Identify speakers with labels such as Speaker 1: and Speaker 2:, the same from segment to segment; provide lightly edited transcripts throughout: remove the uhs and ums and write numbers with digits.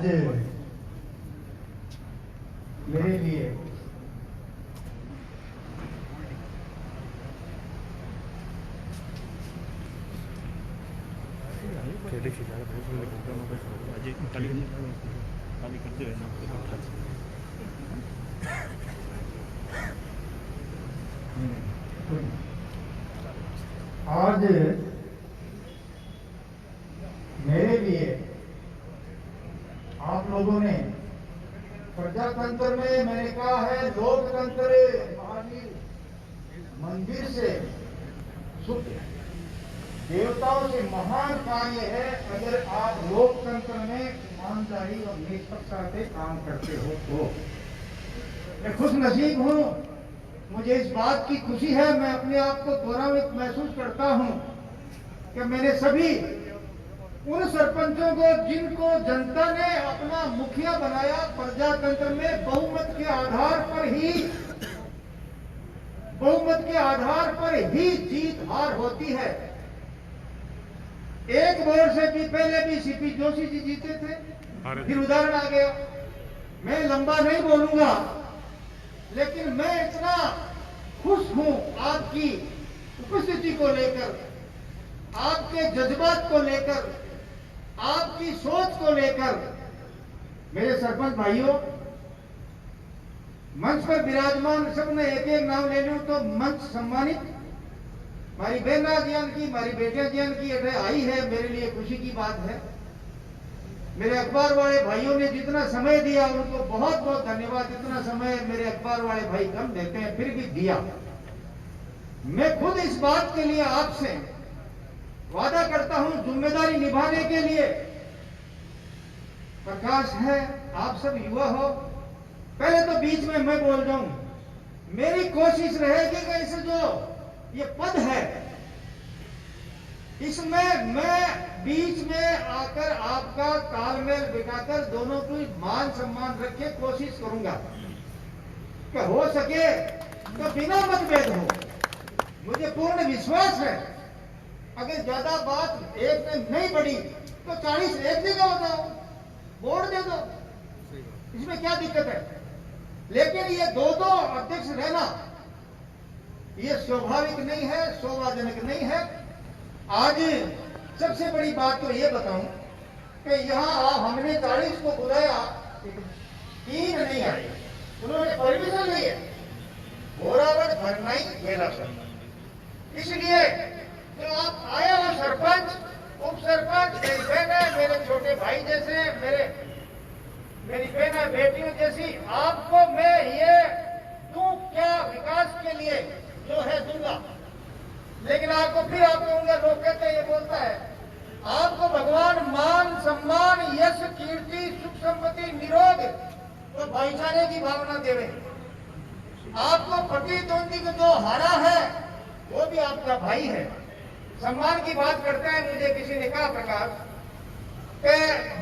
Speaker 1: मेरे लिए आज मेरे लिए आप लोगों ने प्रजातंत्र में, मैंने कहा है लोकतंत्र, महावीर मंदिर से सुख देवताओं से महान कार्य है अगर आप लोकतंत्र में ईमानदारी और निष्पक्षता से काम करते हो तो। मैं खुश नसीब हूं, मुझे इस बात की खुशी है, मैं अपने आप को गौरवित महसूस करता हूं कि मैंने सभी उन सरपंचों को जिनको जनता ने अपना मुखिया बनाया, प्रजातंत्र में बहुमत के आधार पर ही जीत हार होती है। एक बार से भी पहले भी सीपी जोशी जी जीते थे, फिर उदाहरण आ गया। मैं लंबा नहीं बोलूंगा, लेकिन मैं इतना खुश हूं आपकी उपस्थिति को लेकर, आपके जज्बात को लेकर, आपकी सोच को लेकर। मेरे सरपंच भाइयों, मंच पर विराजमान सबने एक एक नाम ले लूं तो मंच सम्मानित हमारी बहना जियान की, हमारी बेटियां जियान की आई है, मेरे लिए खुशी की बात है। मेरे अखबार वाले भाइयों ने जितना समय दिया उनको बहुत बहुत धन्यवाद। इतना समय मेरे अखबार वाले भाई कम देते हैं, फिर भी दिया। मैं खुद इस बात के लिए आपसे वादा करता हूं, जिम्मेदारी निभाने के लिए। प्रकाश है, आप सब युवा हो, पहले तो बीच में मैं बोल जाऊं, मेरी कोशिश रहेगी कि इस जो ये पद है इसमें मैं बीच में आकर आपका तालमेल बिठाकर दोनों की मान सम्मान रख के कोशिश करूंगा कि हो सके तो बिना मतभेद हो। मुझे पूर्ण विश्वास है अगर ज्यादा बात एक में नहीं बढ़ी तो 40 एक जगह बताओ, वोट दे दो, इसमें क्या दिक्कत है। लेकिन ये दो अध्यक्ष रहना ये स्वाभाविक नहीं है, शोभाजनक नहीं है। आज सबसे बड़ी बात तो ये बताऊं कि यहाँ हमने 40 को बुलाया, 3 नहीं आए, उन्होंने परमिशन ली है, घोरावट भरना ही मेरा करना। इसलिए तो आप आए हो सरपंच, उप सरपंच, मेरी बहन, मेरे छोटे भाई जैसे, मेरी बहन बेटियों जैसी, आपको मैं ये दूं क्या विकास के लिए जो है दूंगा। लेकिन आपको फिर आप कहूंगा, लोग कहते हैं ये बोलता है, आपको भगवान मान सम्मान यश कीर्ति सुख संपत्ति निरोग तो भाईचारे की भावना देवे। आपको प्रतिद्वंदी को जो हारा है वो भी आपका भाई है। सम्मान की बात करते हैं, मुझे किसी ने कहा प्रकाश कि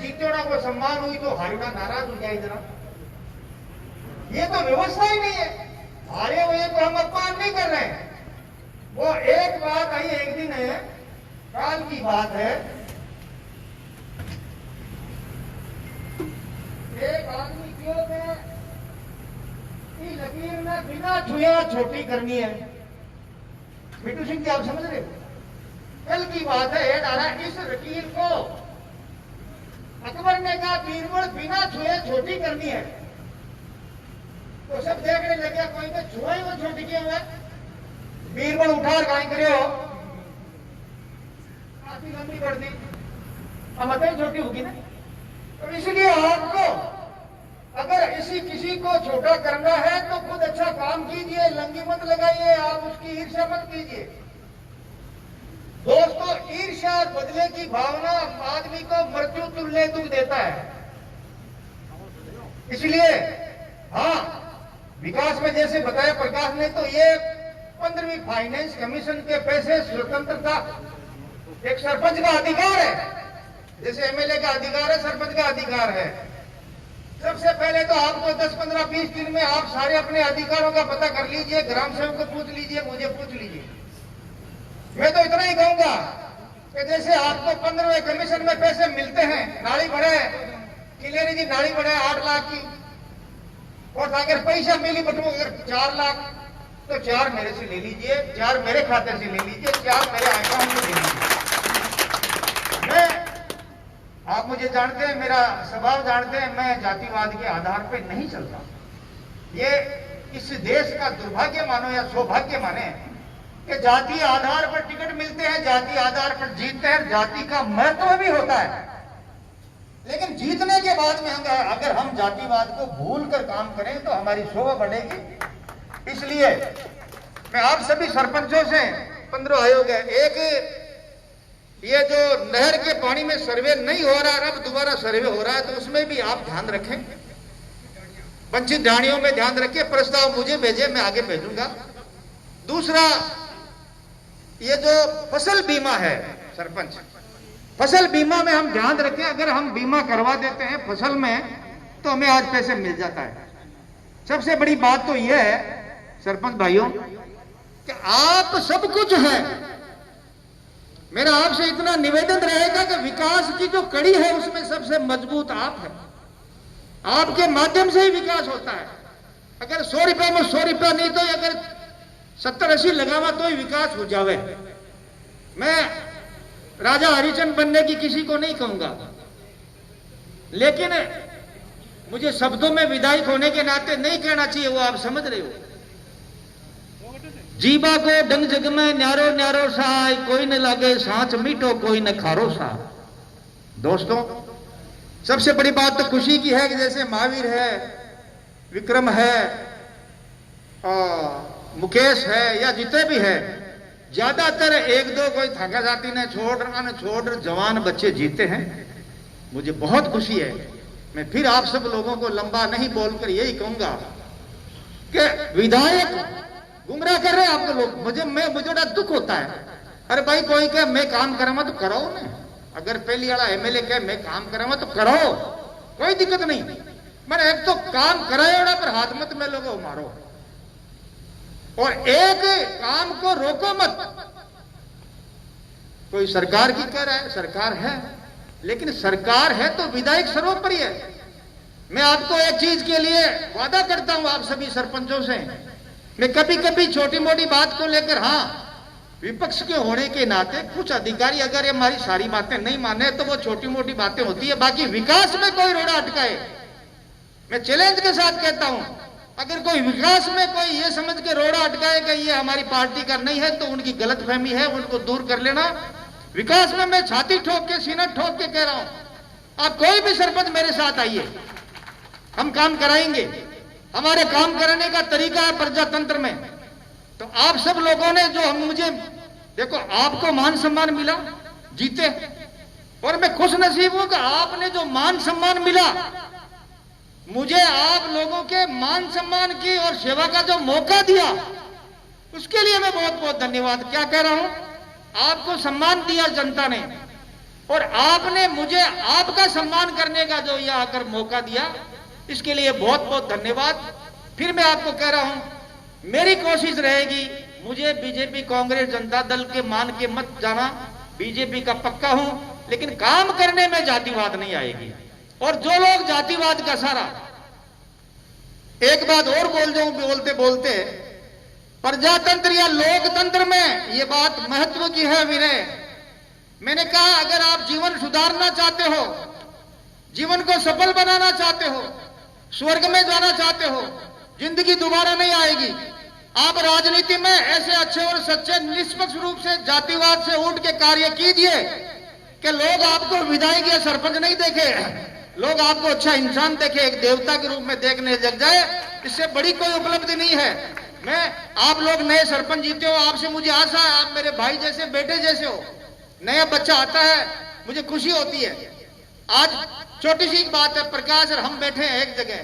Speaker 1: जीतोड़ा को सम्मान हुई तो हारेगा नाराज हो जाए जरा। ये तो व्यवस्था ही नहीं है, हारे हुए को हम अपमान नहीं कर रहे हैं। वो एक बात आई, एक दिन है, काल की बात है, एक आदमी क्यों है कि लकीर में बिना छुए छोटी करनी है। बिट्टू सिंह जी आप समझ रहे हो, कल की बात है, इस लकीर को अकबर ने कहा बीरबल बिना छुए छोटी करनी है, तो सब देखने लगे, कोई तो छुआ ही वो छोटी क्यों है। बीरबल उठा और गाय करे हो, काफी लंबी कर दी, अब बताइए छोटी होगी ना। तो इसलिए आपको अगर किसी को छोटा करना है तो खुद अच्छा काम कीजिए, लंगी मत लगाइए, आप उसकी ईर्ष्या मत कीजिए। दोस्तों, ईर्ष्या और बदले की भावना आदमी को मृत्यु तुल्य दुख देता है। इसलिए हाँ, विकास में जैसे बताया प्रकाश ने, तो ये 15वीं फाइनेंस कमीशन के पैसे स्वतंत्रता एक सरपंच का अधिकार है, जैसे एमएलए का अधिकार है, सरपंच का अधिकार है। सबसे पहले तो आपको 10, 15, 20 दिन में आप सारे अपने अधिकारों का पता कर लीजिए, ग्राम सेवक को पूछ लीजिए, मुझे पूछ लीजिए। मैं तो इतना ही कहूंगा कि जैसे आपको 15वें कमीशन में पैसे मिलते हैं, नाली भरे किलेरी जी नाली बनाए 8 लाख की, और अगर पैसा मिली बटू अगर 4 लाख तो 4 मेरे से ले लीजिए, 4 मेरे खाते से ले लीजिए, 4 मेरे अकाउंट में ले लीजिए। मैं, आप मुझे जानते हैं, मेरा स्वभाव जानते हैं, मैं जातिवाद के आधार पर नहीं चलता। ये इस देश का दुर्भाग्य मानो या सौभाग्य माने कि जातीय आधार पर टिकट मिलते हैं, जातीय आधार पर जीतते हैं, जाति का महत्व भी होता है, लेकिन जीतने के बाद में अगर हम जातिवाद को भूलकर काम करें तो हमारी शोभा बढ़ेगी। इसलिए मैं आप सभी सरपंचों से 15 आयोग है, एक ये जो नहर के पानी में सर्वे नहीं हो रहा, अब दोबारा सर्वे हो रहा है, तो उसमें भी आप ध्यान रखें, वंचित ढाणियों में ध्यान रखें। प्रस्ताव मुझे भेजे, मैं आगे भेजूंगा। दूसरा, ये जो फसल बीमा है सरपंच, फसल बीमा में हम ध्यान रखें, अगर हम बीमा करवा देते हैं फसल में तो हमें आज पैसे मिल जाता है। सबसे बड़ी बात तो यह है सरपंच भाइयों कि आप सब कुछ है, मेरा आपसे इतना निवेदन रहेगा कि विकास की जो कड़ी है उसमें सबसे मजबूत आप है, आपके माध्यम से ही विकास होता है। अगर 100 रुपए में 100 रुपया नहीं तो अगर 70-80 लगावा तो ही विकास हो जावे। मैं राजा हरिचंद बनने की किसी को नहीं कहूंगा, लेकिन मुझे शब्दों में विधायक होने के नाते नहीं कहना चाहिए, वो आप समझ रहे हो। जीबा को डंग जग में न्यारो न्यारो सा, कोई न लागे सांच मीठो कोई न खारो सा। दोस्तों, सबसे बड़ी बात तो खुशी की है कि जैसे महावीर है, विक्रम है, मुकेश है, या जितने भी है, ज्यादातर 1-2 कोई थाका जाती ने छोड़ जवान बच्चे जीते हैं। मुझे बहुत खुशी है। मैं फिर आप सब लोगों को लंबा नहीं बोलकर यही कहूंगा कि विधायक गुमराह कर रहे हैं आपको लोग। मुझे बड़ा दुख होता है। अरे भाई, कोई कहे मैं काम कराऊंगा तो कराओ ना, अगर पहली वाला एमएलए कहे मैं काम कराऊंगा तो कराओ, कोई दिक्कत नहीं। मैंने एक तो काम कराए पर हाथ मत में लोगों मारो, और एक काम को रोको मत। कोई सरकार की कह रहा है, सरकार है, लेकिन सरकार है तो विधायक सर्वोपरि है। मैं आपको एक चीज के लिए वादा करता हूं आप सभी सरपंचों से, मैं कभी कभी छोटी मोटी बात को लेकर, हाँ, विपक्ष के होने के नाते कुछ अधिकारी अगर ये हमारी सारी बातें नहीं माने तो वो छोटी मोटी बातें होती है, बाकी विकास में कोई रोड़ा अटकाए, मैं चैलेंज के साथ कहता हूं, अगर कोई विकास में कोई ये समझ के रोड़ा अटकाए कि ये हमारी पार्टी का नहीं है तो उनकी गलतफहमी है, उनको दूर कर लेना। विकास में मैं छाती ठोक के, सीना ठोक के कह रहा हूं, आप कोई भी सरपंच मेरे साथ आइए, हम काम कराएंगे। हमारे काम कराने का तरीका है प्रजातंत्र में। तो आप सब लोगों ने जो मुझे देखो, आपको मान सम्मान मिला, जीते, और मैं खुश नसीब हूं कि आपने जो मान सम्मान मिला, मुझे आप लोगों के मान सम्मान की और सेवा का जो मौका दिया, उसके लिए मैं बहुत बहुत धन्यवाद क्या कह रहा हूं। आपको सम्मान दिया जनता ने, और आपने मुझे आपका सम्मान करने का जो यह आकर मौका दिया, इसके लिए बहुत बहुत धन्यवाद। फिर मैं आपको कह रहा हूं, मेरी कोशिश रहेगी, मुझे बीजेपी कांग्रेस जनता दल के मान के मत जाना, बीजेपी का पक्का हूं, लेकिन काम करने में जातिवाद नहीं आएगी। और जो लोग जातिवाद का सारा, एक बात और बोल जाऊं बोलते बोलते, प्रजातंत्र या लोकतंत्र में ये बात महत्व की है विनय। मैंने कहा, अगर आप जीवन सुधारना चाहते हो, जीवन को सफल बनाना चाहते हो, स्वर्ग में जाना चाहते हो, जिंदगी दोबारा नहीं आएगी। आप राजनीति में ऐसे अच्छे और सच्चे निष्पक्ष रूप से जातिवाद से उठ के कार्य कीजिए कि लोग आपको विधायक या सरपंच नहीं देखे, लोग आपको अच्छा इंसान देखे, एक देवता के रूप में देखने लग जाए। इससे बड़ी कोई उपलब्धि नहीं है। मैं, आप लोग नए सरपंच जीते हो, आपसे मुझे आशा है, आप मेरे भाई जैसे, बेटे जैसे हो। नया बच्चा आता है, मुझे खुशी होती है। आज छोटी सी बात है, प्रकाश और हम बैठे हैं एक जगह,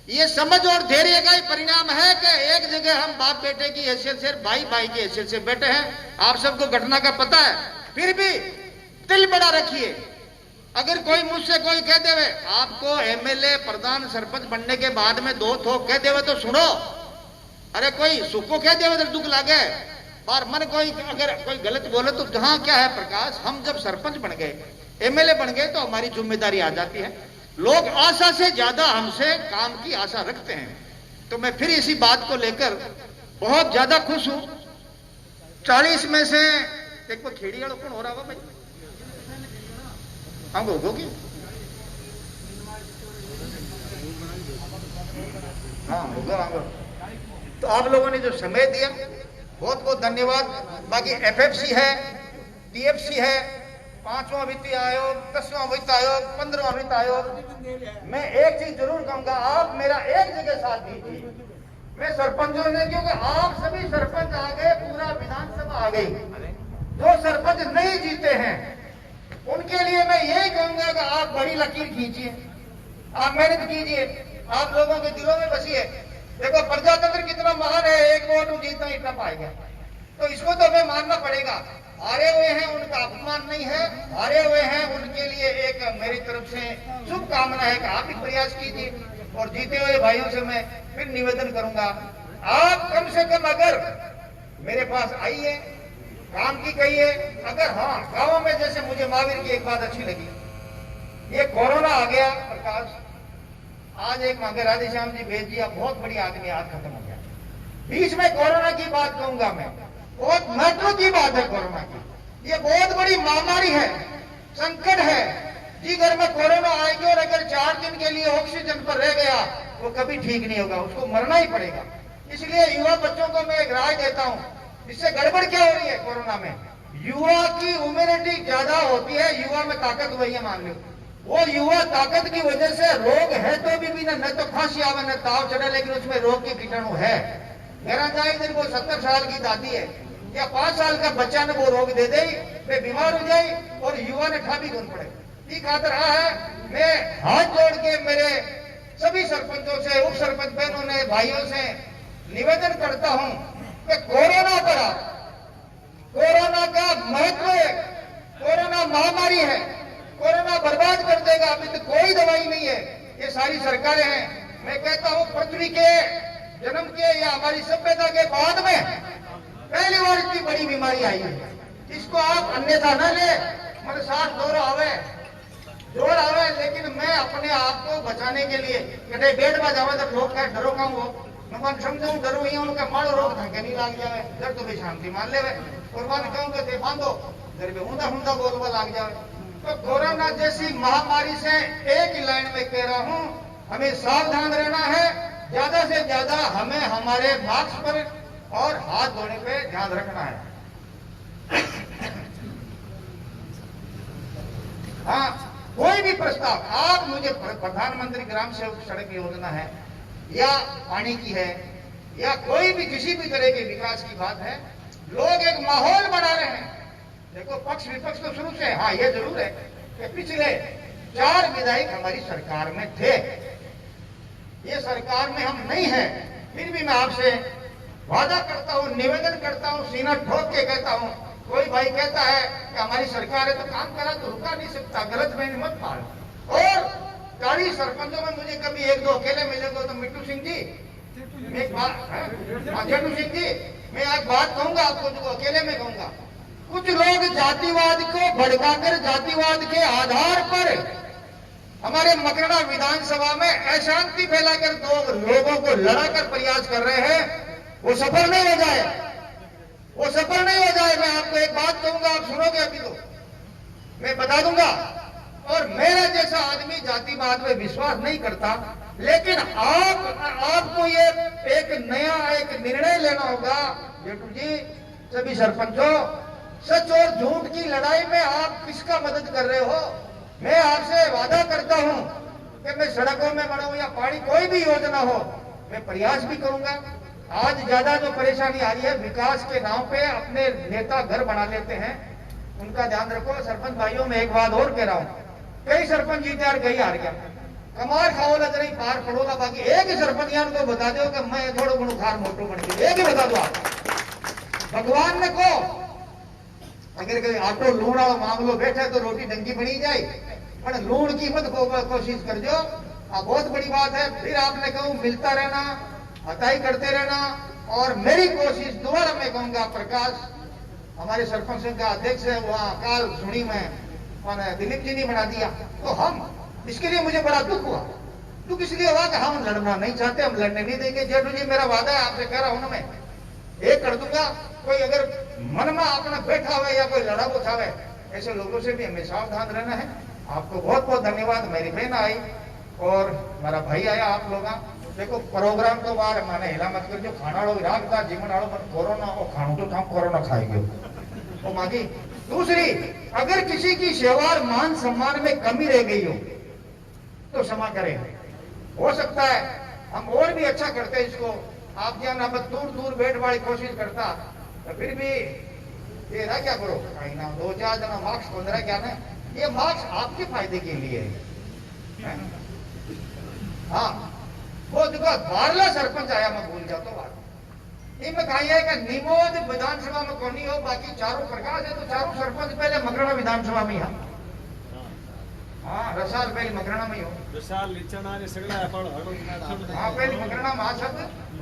Speaker 1: ये समझ और धैर्य का ही परिणाम है कि एक जगह हम बाप बेटे की हैसियत से, भाई भाई की हैसियत से बैठे हैं। आप सबको घटना का पता है, फिर भी दिल बड़ा रखिए। अगर कोई मुझसे कोई कह देवे आपको एमएलए, प्रधान, सरपंच बनने के बाद में 2 थोक कह देवे तो सुनो, अरे कोई सुखो कह देवे तो दुख लागे, और मन कोई अगर कोई गलत बोले तो जहां क्या है प्रकाश, हम जब सरपंच बन गए, एमएलए बन गए तो हमारी जिम्मेदारी आ जाती है। लोग आशा से ज्यादा हमसे काम की आशा रखते हैं। तो मैं फिर इसी बात को लेकर बहुत ज्यादा खुश हूं। 40 में से एक वो खेड़ी वाला कौन हो रहा होगा भाई? हम होगी, हाँ होगा। तो आप लोगों ने जो समय दिया बहुत बहुत धन्यवाद। बाकी एफएफसी है, टीएफसी है, 5वां वित्तीय आयोग, 10वां वित्त आयोग, 15वां वित्त आयोग। मैं एक चीज जरूर कहूंगा, आप मेरा एक जगह साथ दीजिए। मैं सरपंचों ने, क्योंकि आप सभी सरपंच आ गए, पूरा विधानसभा आ गई, जो सरपंच नहीं जीते हैं उनके लिए मैं यही कहूंगा कि आप बड़ी लकीर खींचिए, आप मेहनत कीजिए, आप लोगों के दिलों में बसिए। देखो प्रजातंत्र कितना महान है, एक वोट जीतना इतना पाएगा, तो इसको तो हमें मानना पड़ेगा। हारे हुए हैं उनका अपमान नहीं है, हारे हुए हैं उनके लिए एक मेरी तरफ से शुभकामना है कि आप भी प्रयास कीजिए। और जीते हुए भाइयों से मैं फिर निवेदन करूंगा, आप कम से कम अगर मेरे पास आइए, काम की कहिए। अगर हाँ गाँव में, जैसे मुझे महावीर की एक बात अच्छी लगी, ये कोरोना आ गया प्रकाश, आज एक मांगे राधे श्याम जी भेज दिया, बहुत बड़ी आदमी आज खत्म हो गया। बीच में कोरोना की बात कहूंगा मैं, बहुत महत्व की बात है कोरोना की। ये बहुत बड़ी महामारी है, संकट है। जी घर में कोरोना आएगी और अगर 4 दिन के लिए ऑक्सीजन पर रह गया वो कभी ठीक नहीं होगा, उसको मरना ही पड़ेगा। इसलिए युवा बच्चों को मैं एक राय देता हूं, इससे गड़बड़ क्या हो रही है कोरोना में, युवा की इम्यूनिटी ज्यादा होती है, युवा में ताकत वही है, मान लो वो युवा ताकत की वजह से रोग है तो भी न तो खांसी आवे न ताव चढ़े, लेकिन उसमें रोग की कीटाणु है। मेरा जाए दिन वो 70 साल की दादी है या 5 साल का बच्चा ने वो रोग दे दे, वे बीमार हो जाए और युवा ने ठाबी कौन पड़े। ये खातर है मैं हाथ जोड़ के मेरे सभी सरपंचों से, उप सरपंच बहनों ने, भाइयों से निवेदन करता हूं कि कोरोना पर, कोरोना का महत्व है, कोरोना महामारी है, कोरोना बर्बाद कर देगा, अभी तो कोई दवाई नहीं है, ये सारी सरकारें हैं। मैं कहता हूं पृथ्वी के जन्म के या हमारी सभ्यता के बाद में पहली बार इतनी बड़ी बीमारी आई है, इसको आप अन्यथा न ले। मेरे साथ जोर आवे, लेकिन मैं अपने आप को बचाने के लिए कटे बेड में जावे तो लोग कहे डरो कम हो, मैं समझू डरो ही उनका मारो रोग धक्के नहीं लाग जावे, डर तो भी शांति मान ले। और मैं कहूँ कि बांधो घर पे ऊंधा ऊंधा बोलवा लाग जावे। तो कोरोना जैसी महामारी से एक ही लाइन में कह रहा हूं, हमें सावधान रहना है, ज्यादा से ज्यादा हमें हमारे मास्क पर और हाथ धोने पे ध्यान रखना है। हाँ, कोई भी प्रस्ताव आप मुझे, प्रधानमंत्री ग्राम सेवक सड़क योजना है या पानी की है या कोई भी किसी भी तरह के विकास की बात है, लोग एक माहौल बना रहे हैं। देखो पक्ष विपक्ष तो शुरू से, हाँ ये जरूर है कि पिछले 4 विधायक हमारी सरकार में थे, ये सरकार में हम नहीं है, फिर भी मैं आपसे वादा करता हूं, निवेदन करता हूं, सीना ठोक के कहता हूं, कोई भाई कहता है कि हमारी सरकार है तो काम करा तो रुका नहीं सकता, गलत मैंने मत पाल। और 40 सरपंचों में मुझे कभी 1-2 अकेले मिलेंगे तो मिट्टू सिंह जी, मैं एक बात, जट्टू सिंह जी, मैं एक बात कहूंगा आपको, जो अकेले में कहूंगा, कुछ लोग जातिवाद को भड़काकर, जातिवाद के आधार पर हमारे मकरना विधानसभा में अशांति फैलाकर 2 लोगों को लड़ाकर प्रयास कर रहे हैं, वो सफल नहीं हो जाए, वो सफल नहीं हो जाए। मैं आपको एक बात कहूंगा, आप सुनोगे अभी तो मैं बता दूंगा। और मेरा जैसा आदमी जातिवाद में विश्वास नहीं करता, लेकिन आपको ये एक नया एक निर्णय लेना होगा। जेठू जी, सभी सरपंचों, सच और झूठ की लड़ाई में आप किसका मदद कर रहे हो? मैं आपसे वादा करता हूं कि मैं सड़कों में बढ़ाऊं या पानी कोई भी योजना हो, मैं प्रयास भी करूंगा। आज ज्यादा जो परेशानी आ रही है, विकास के नाम पे अपने नेता घर बना लेते हैं, उनका ध्यान रखो। सरपंच भाइयों में एक बात और कह रहा हूं, कई सरपंच जीते और कई हार गया, कमार खाओला नहीं पार पड़ोला, बाकी एक ही सरपंच यान को बता दो कि मैं थोड़ा गुण खार मोटो बन गया, एक ही बता दो आप। भगवान ने को अगर कहीं आटो लूण वाला मामलो बैठा तो रोटी डंकी बनी जाए, पर लूण की मत कोशिश कर जो, बहुत बड़ी बात है। फिर आपने कहूं मिलता रहना, हताई करते रहना, और मेरी कोशिश दोबारा मैं कहूंगा, प्रकाश हमारे सरपंच का अध्यक्ष है, वहां काल सुनी में दिलीप जी ने बना दिया, तो हम इसके लिए मुझे बड़ा दुख हुआ। दुख इसलिए हुआ कि हम लड़ना नहीं चाहते, हम लड़ने नहीं देंगे। जेठू जी मेरा वादा है, आपसे कह रहा हूं ना मैं, एक कर दूंगा। कोई अगर मन में अपना बैठा हुआ या कोई लड़ा उठावे, ऐसे लोगों से भी हमें सावधान रहना है। आपको बहुत बहुत धन्यवाद। मेरी बहन आई और मेरा भाई आया। आप लोग देखो प्रोग्राम तो बाहर मैंने हिला मत कर, जो खाना वालों विराग था जीवन वालों पर कोरोना और खाणु तो था कोरोना खाएंगे वो मांगी। दूसरी, अगर किसी की सेवा और मान सम्मान में कमी रह गई हो तो क्षमा करें। हो सकता है हम और भी अच्छा करते इसको। आप क्या ना दूर दूर बैठ वाली कोशिश करता, तो फिर भी ये ना क्या करो, कहीं ना 2-4 जना मार्क्स 15 क्या ना, ये मार्क्स आपके फायदे के लिए है। हाँ, वो जगह बारला सरपंच आया, मैं भूल जाता हूँ। इनमें कहा है कि निमोद विधानसभा में कौन हो, बाकी चारों प्रकाश है, तो चारों सरपंच पहले मकराना विधानसभा में है। हाँ, रसाल पहले मकराना में हो,
Speaker 2: रसाल लिचना ने सगला
Speaker 1: हाँ पहले मकराना महाशब्द।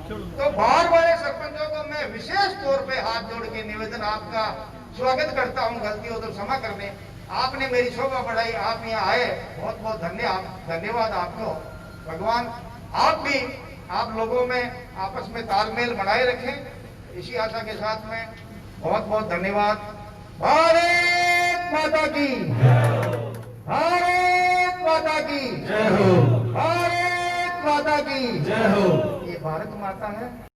Speaker 1: तो बाहर वाले सरपंचों को मैं विशेष तौर पे हाथ जोड़ के निवेदन आपका स्वागत करता हूँ। गलती हो तो क्षमा करने। आपने मेरी शोभा बढ़ाई, आप यहाँ आए, बहुत बहुत धन्यवाद आपको। भगवान आप भी आप लोगों में आपस में तालमेल बनाए रखें, इसी आशा के साथ में बहुत बहुत धन्यवाद। भारत माता की, भारत माता की जय हो, भारत माता की जय हो। ये भारत माता है।